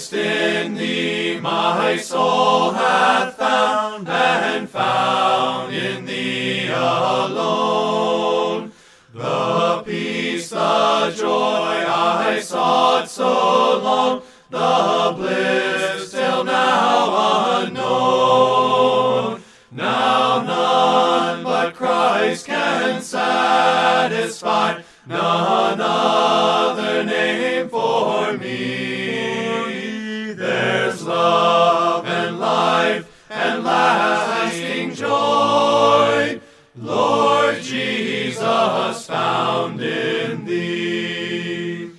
Christ in thee my soul hath found, and found in thee alone the peace, the joy I sought so long, the bliss till now unknown. Now none but Christ can satisfy, none other name for me. There's love and life and lasting joy, Lord Jesus, found in thee.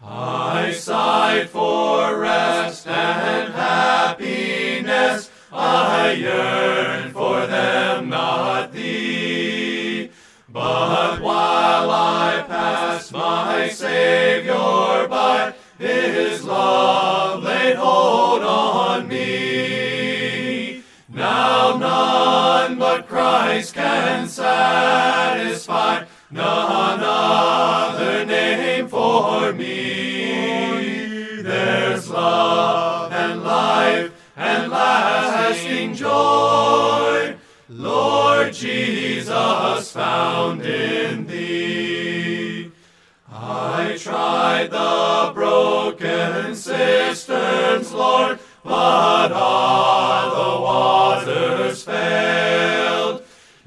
I sighed for rest and happiness, I yearn for them, not thee. But while I passed my Savior by, his love laid hold on me. Now none but Christ can satisfy, none other name for me. There's love and life and lasting joy, Lord Jesus, found in thee. I tried the broken cisterns, Lord, but all the waters failed.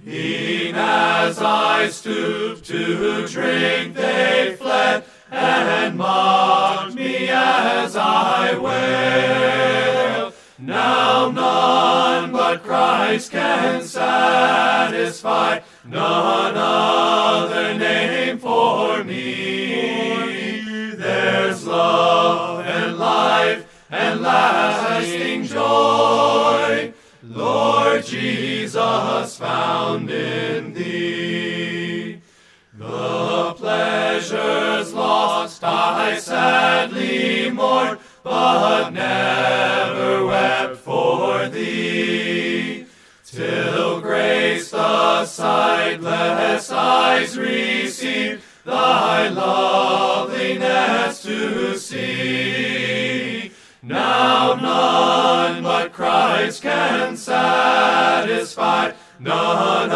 E'en as I stooped to drink, they fled, and mocked me as I wailed. Now none but Christ can satisfy, none other name for me. There's love and life and lasting joy, Lord Jesus, found in thee. The pleasures lost I sadly mourn, but never wept for thee, till grace the sightless eyes received, thy loveliness to see. Now none but Christ can satisfy, none